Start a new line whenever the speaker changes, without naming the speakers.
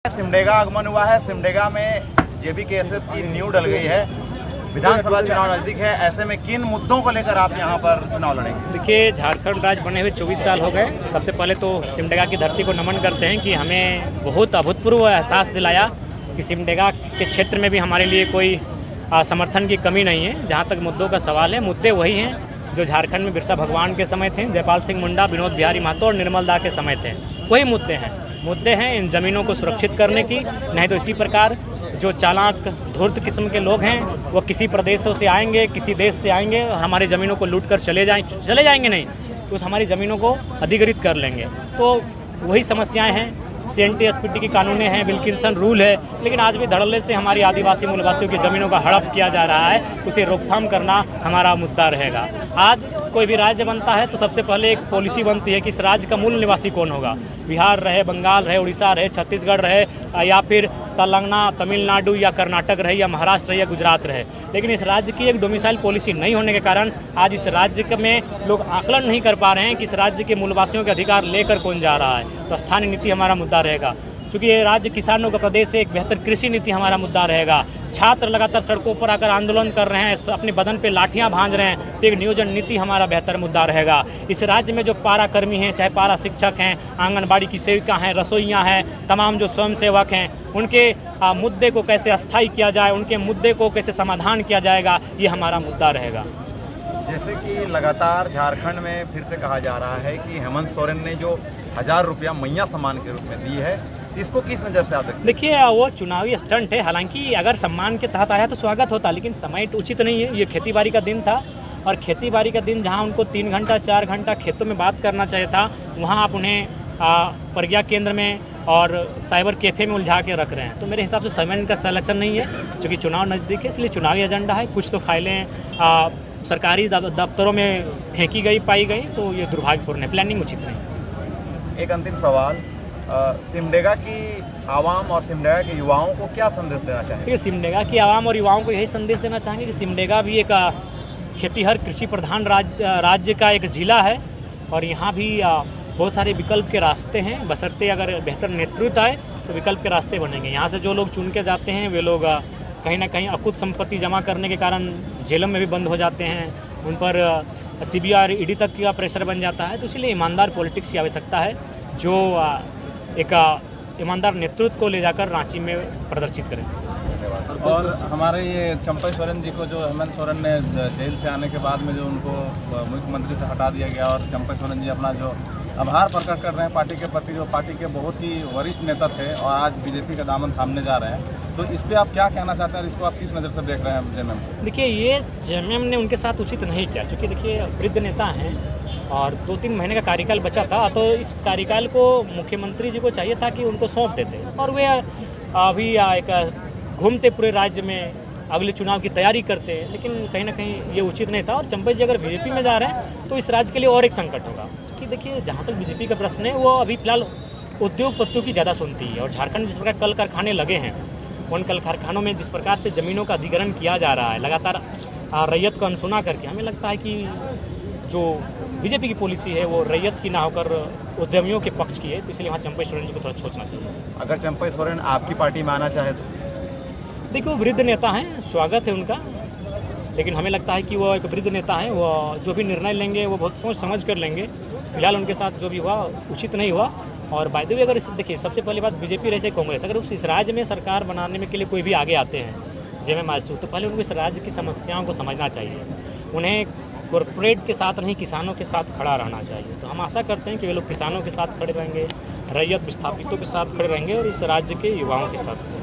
सिमडेगा आगमन हुआ है। सिमडेगा में जेबी केसेस की नींव डल गई है। विधानसभा चुनाव नजदीक है, ऐसे में किन मुद्दों को लेकर आप यहां पर चुनाव लड़ेंगे?
देखिए, झारखंड राज्य बने हुए 24 साल हो गए। सबसे पहले तो सिमडेगा की धरती को नमन करते हैं कि हमें बहुत अभूतपूर्व एहसास दिलाया कि सिमडेगा के क्षेत्र में भी हमारे लिए कोई समर्थन की कमी नहीं है। जहाँ तक मुद्दों का सवाल है, मुद्दे वही हैं जो झारखंड में बिरसा भगवान के समय थे, जयपाल सिंह मुंडा, विनोद बिहारी महतो और निर्मल दा के समय थे। वही मुद्दे हैं इन ज़मीनों को सुरक्षित करने की। नहीं तो इसी प्रकार जो चालाक धूर्त किस्म के लोग हैं वो किसी प्रदेशों से आएंगे, किसी देश से आएंगे और हमारी ज़मीनों को लूट कर चले जाएंगे नहीं, उस हमारी ज़मीनों को अधिग्रहित कर लेंगे। तो वही समस्याएं हैं। CNT-SPT की कानूनें हैं, विल्किंसन रूल है, लेकिन आज भी धड़ल्ले से हमारी आदिवासी मूलवासियों की ज़मीनों का हड़प किया जा रहा है। उसे रोकथाम करना हमारा मुद्दा रहेगा। आज कोई भी राज्य बनता है तो सबसे पहले एक पॉलिसी बनती है कि इस राज्य का मूल निवासी कौन होगा। बिहार रहे, बंगाल रहे, उड़ीसा रहे, छत्तीसगढ़ रहे, या फिर तेलंगाना, तमिलनाडु या कर्नाटक रहे, या महाराष्ट्र रहे, या गुजरात रहे। लेकिन इस राज्य की एक डोमिसाइल पॉलिसी नहीं होने के कारण आज इस राज्य में लोग आकलन नहीं कर पा रहे हैं कि इस राज्य के मूलवासियों के अधिकार लेकर कौन जा रहा है। तो स्थानीय नीति हमारा मुद्दा रहेगा। चूँकि ये राज्य किसानों का प्रदेश है, एक बेहतर कृषि नीति हमारा मुद्दा रहेगा। छात्र लगातार सड़कों पर आकर आंदोलन कर रहे हैं, अपने बदन पे लाठियां भांज रहे हैं, तो एक नियोजन नीति हमारा बेहतर मुद्दा रहेगा। इस राज्य में जो पारा कर्मी हैं, चाहे पारा शिक्षक हैं, आंगनबाड़ी की सेविका हैं, रसोइयाँ हैं, तमाम जो स्वयंसेवक हैं, उनके मुद्दे को कैसे अस्थायी किया जाए, उनके मुद्दे को कैसे समाधान किया जाएगा, ये हमारा मुद्दा रहेगा।
जैसे कि लगातार झारखंड में फिर से कहा जा रहा है कि हेमंत सोरेन ने जो 1000 रुपया मैया सम्मान के रूप में दी है, इसको किस नज़र से आप देखते हैं?
देखिए, वो चुनावी स्टंट है। हालांकि अगर सम्मान के तहत आया तो स्वागत होता, लेकिन समय उचित नहीं है। ये खेतीबाड़ी का दिन था और खेतीबाड़ी का दिन जहां उनको 3 घंटा 4 घंटा खेतों में बात करना चाहिए था, वहां आप उन्हें प्रज्ञा केंद्र में और साइबर कैफ़े में उलझा के रख रहे हैं। तो मेरे हिसाब से समय का सिलेक्शन नहीं है, क्योंकि चुनाव नज़दीक है, इसलिए चुनावी एजेंडा है। कुछ तो फाइलें सरकारी दफ्तरों में फेंकी गई पाई गई, तो ये दुर्भाग्यपूर्ण है। प्लानिंग उचित नहीं।
एक अंतिम सवाल, सिमडेगा की आवाम और सिमडेगा के युवाओं को क्या संदेश देना चाहेंगे?
सिमडेगा की आवाम और युवाओं को यही संदेश देना चाहेंगे कि सिमडेगा भी एक खेतीहर कृषि प्रधान राज्य का एक ज़िला है और यहाँ भी बहुत सारे विकल्प के रास्ते हैं। बशर्ते अगर बेहतर नेतृत्व आए तो विकल्प के रास्ते बनेंगे। यहाँ से जो लोग चुन के जाते हैं वे लोग कहीं ना कहीं अकुत संपत्ति जमा करने के कारण जेलों में भी बंद हो जाते हैं। उन पर CBI ED तक का प्रेशर बन जाता है। तो इसलिए ईमानदार पॉलिटिक्स की आवश्यकता है, जो एक ईमानदार नेतृत्व को ले जाकर रांची में प्रदर्शित करें।
और हमारे ये चंपई सोरेन जी को, जो हेमंत सोरेन ने जेल से आने के बाद में जो उनको मुख्यमंत्री से हटा दिया गया, और चंपई सोरेन जी अपना जो आभार प्रकट कर रहे हैं पार्टी के प्रति, जो पार्टी के बहुत ही वरिष्ठ नेता थे और आज BJP का दामन थामने जा रहे हैं, तो इस पर आप क्या कहना चाहते हैं और इसको आप किस नज़र से देख रहे हैं JMM?
देखिए, ये JMM ने उनके साथ उचित नहीं किया, क्योंकि देखिए वृद्ध नेता हैं और 2-3 महीने का कार्यकाल बचा था। तो इस कार्यकाल को मुख्यमंत्री जी को चाहिए था कि उनको सौंप देते, और वे अभी एक घूमते पूरे राज्य में अगले चुनाव की तैयारी करते हैं। लेकिन कहीं ना कहीं ये उचित नहीं था। और चंपई जी अगर BJP में जा रहे हैं तो इस राज्य के लिए और एक संकट होगा, क्योंकि देखिए जहाँ तक BJP का प्रश्न है, वो अभी फिलहाल उद्योगपतियों की ज़्यादा सुनती है। और झारखंड जिस प्रकार कल कारखाने लगे हैं, उन कल कारखानों में जिस प्रकार से ज़मीनों का अधिग्रहण किया जा रहा है लगातार रैयत को अनसुना करके, हमें लगता है कि जो BJP की पॉलिसी है वो रैयत की ना होकर उद्यमियों के पक्ष की है। तो इसलिए वहाँ चंपई सोरेन जी को थोड़ा सोचना चाहिए।
अगर चंपई सोरेन आपकी पार्टी में आना चाहे तो?
देखिए, वो वृद्ध नेता हैं, स्वागत है उनका, लेकिन हमें लगता है कि वो एक वृद्ध नेता हैं। वो जो भी निर्णय लेंगे वो बहुत सोच समझ कर लेंगे। फिलहाल उनके साथ जो भी हुआ उचित नहीं हुआ। और बाय द वे, अगर देखिए, सबसे पहली बात, BJP रहे चाहे कांग्रेस, अगर इस राज्य में सरकार बनाने में के लिए कोई भी आगे आते हैं JMM आसू, तो पहले उनको इस राज्य की समस्याओं को समझना चाहिए। उन्हें कॉरपोरेट के साथ नहीं, किसानों के साथ खड़ा रहना चाहिए। तो हम आशा करते हैं कि वे लोग किसानों के साथ खड़े रहेंगे, रैयत विस्थापितों के साथ खड़े रहेंगे और इस राज्य के युवाओं के साथ।